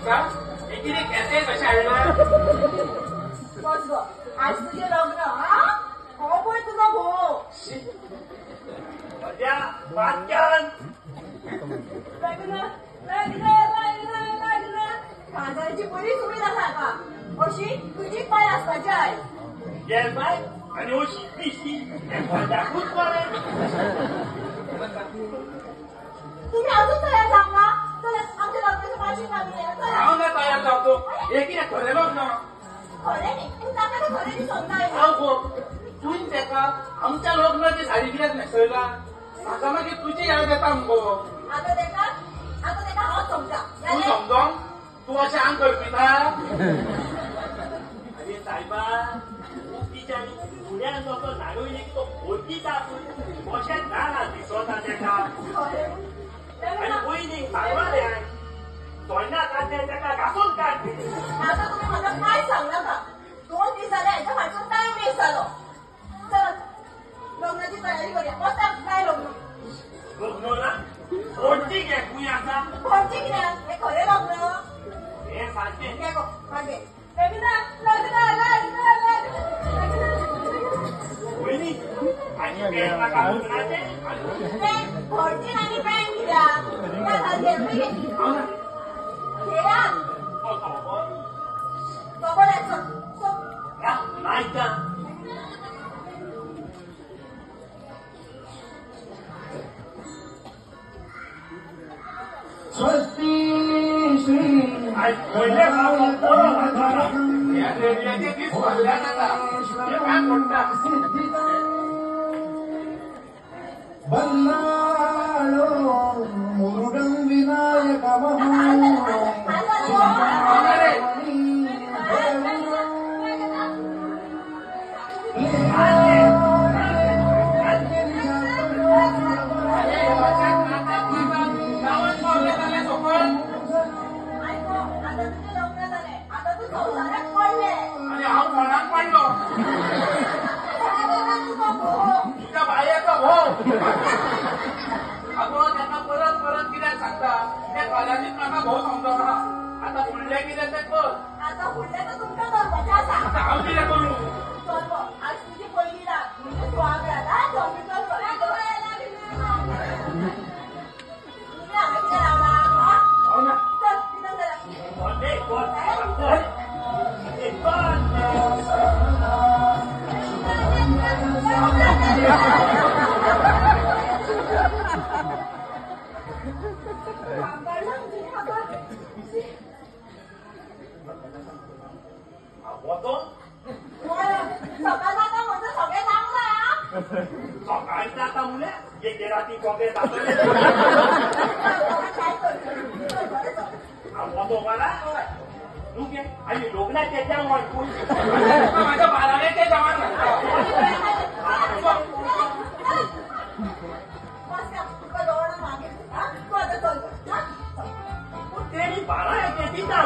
का एकीने घेते कशा आहे बस ग आज तुझे लग्न हा हो बोल तुझा भाऊ माझ्या वाक्यान लग्न लग्न लग्न लग्न कांद्याची बरी सुविधा सारखा अशी तुझी पाय असताची आहे ये बाय आणि ओ शिपीशी दाखवूच पडे तुम्ही अजून तयार सांगा चला आमच्या लग्नाची माझी मागणी आहे चला जाऊ ना तयार जातो एकीने खरे लग्न खरे नाही तू टाका खरेदी समजा आहे अहो तू त्याका आमच्या लग्नाची साडी कित्याक नेसयला म्हाका मागीर तुजी याद येता मगो आता देखा हांव समजा तू समजोंग तू अशें आंग करपिता अरे साहेबा तिच्यानी फुड्यान जसो धाडून एक तो भोतीचा अशें ना दिसता तेका आणि पयलीं सांगलें तोंडा काढले तेका घासून काढ आता तुम्ही मला काय सांगला का 2 दिवस झाले याच्या मागचा टाइम वेस्ट झालो चल लग्नाची तयारी करूया बसा काय लग्न लग्न ना कोणती घे कुणी आता कोणती कित्याक हे खरे लग्न हे सांगते घे गो मागे लग्न लग्न लग्न लग्न पयलीं आणि पेटला घालून राहते भरती आणि पॅन्ट कित्याक त्या खाली घेया बरोबर आहे चल नाही का स्वस्ति श्री पहिले याचे दीस भरल्या जाता हे काय म्हणता बल्लाळो मुरुडं विनायक आणि हांव फोनाक पडलो तुझ्या बायेचो भाऊ अगो त्यांना परत परत कित्याक सांगता त्या कॉलेजीत म्हाका भाऊ समजता आता फुडले कितें तें कर आता फुडलें तर तुमकां करपाचें आसा आता हांव कितें करूं चल गो आज तुजी पयली रात म्हणजे सुवागरात हा कंप्युटर तुम्ही हांगा कितें रावला हा हो ना चल कितें जालें कोणते कोण सकाळी जाता मुले एके राती कोंबे जातले वतो मला तू घे आणि लग्नाचे जेवण माझ्या बाराने ते जवान तेरी बाळा येते तिचा